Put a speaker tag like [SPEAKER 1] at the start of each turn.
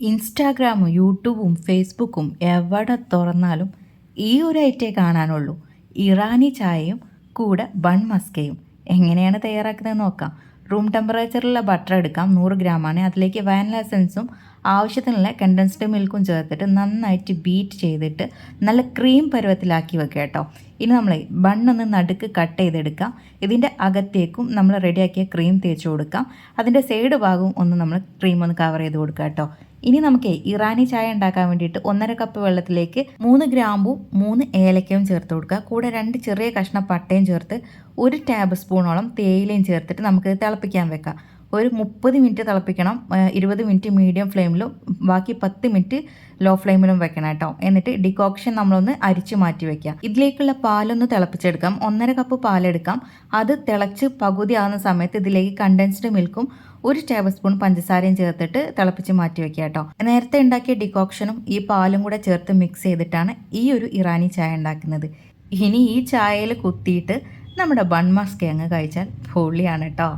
[SPEAKER 1] ഇൻസ്റ്റാഗ്രാമും യൂട്യൂബും ഫേസ്ബുക്കും എവിടെ തുറന്നാലും ഈ ഒരു ഐറ്റേ കാണാനുള്ളൂ. ഇറാനി ചായയും കൂടെ ബൺ മസ്കയും. എങ്ങനെയാണ് തയ്യാറാക്കുന്നത് നോക്കാം. റൂം ടെമ്പറേച്ചറിലുള്ള ബട്ടർ എടുക്കാം, 100 ഗ്രാമാണ്. അതിലേക്ക് വാനില എസൻസും ആവശ്യത്തിനുള്ള കണ്ടൻസ്ഡ് മിൽക്കും ചേർത്തിട്ട് നന്നായിട്ട് ബീറ്റ് ചെയ്തിട്ട് നല്ല ക്രീം പരുവത്തിലാക്കി വെക്കുക കേട്ടോ. ഇനി നമ്മൾ ബണ്ണൊന്ന് നടുക്ക് കട്ട് ചെയ്തെടുക്കാം. ഇതിൻ്റെ അകത്തേക്കും നമ്മൾ റെഡിയാക്കിയ ക്രീം തേച്ച് കൊടുക്കാം. അതിൻ്റെ സൈഡ് ഭാഗവും ഒന്ന് നമ്മൾ ക്രീം ഒന്ന് കവർ ചെയ്ത് കൊടുക്കുക കേട്ടോ. ഇനി നമുക്ക് ഇറാനി ചായ ഉണ്ടാക്കാൻ വേണ്ടിയിട്ട് 1.5 കപ്പ് വെള്ളത്തിലേക്ക് 3 ഗ്രാമ്പും 3 ഏലക്കയും ചേർത്ത് കൊടുക്കുക. കൂടെ 2 ചെറിയ കഷ്ണം പട്ടയും ചേർത്ത് 1 ടേബിൾ സ്പൂണോളം തേയിലയും ചേർത്തിട്ട് നമുക്ക് തിളപ്പിക്കാൻ വെക്കാം. ഒരു 30 മിനിറ്റ് തിളപ്പിക്കണം. 20 മിനിറ്റ് മീഡിയം ഫ്ലെയിമിലും ബാക്കി 10 മിനിറ്റ് ലോ ഫ്ലെയിമിലും വെക്കണം കേട്ടോ. എന്നിട്ട് ഡിക്കോക്ഷൻ നമ്മളൊന്ന് അരിച്ച് മാറ്റി വെക്കുക. ഇതിലേക്കുള്ള പാലൊന്ന് തിളപ്പിച്ചെടുക്കാം. 1.5 കപ്പ് പാലെടുക്കാം. അത് തിളച്ച് പകുതി ആകുന്ന സമയത്ത് ഇതിലേക്ക് കണ്ടൻസ്ഡ് മിൽക്കും 1 ടേബിൾ സ്പൂൺ പഞ്ചസാരയും ചേർത്തിട്ട് തിളപ്പിച്ച് മാറ്റി വെക്കുക കേട്ടോ. നേരത്തെ ഉണ്ടാക്കിയ ഡിക്കോക്ഷനും ഈ പാലും കൂടെ ചേർത്ത് മിക്സ് ചെയ്തിട്ടാണ് ഈ ഒരു ഇറാനി ചായ ഉണ്ടാക്കുന്നത്. ഇനി ഈ ചായയിൽ കുത്തിയിട്ട് നമ്മുടെ ബൺ മസ്ക അങ്ങ് കഴിച്ചാൽ പൊളിയാണ് കേട്ടോ.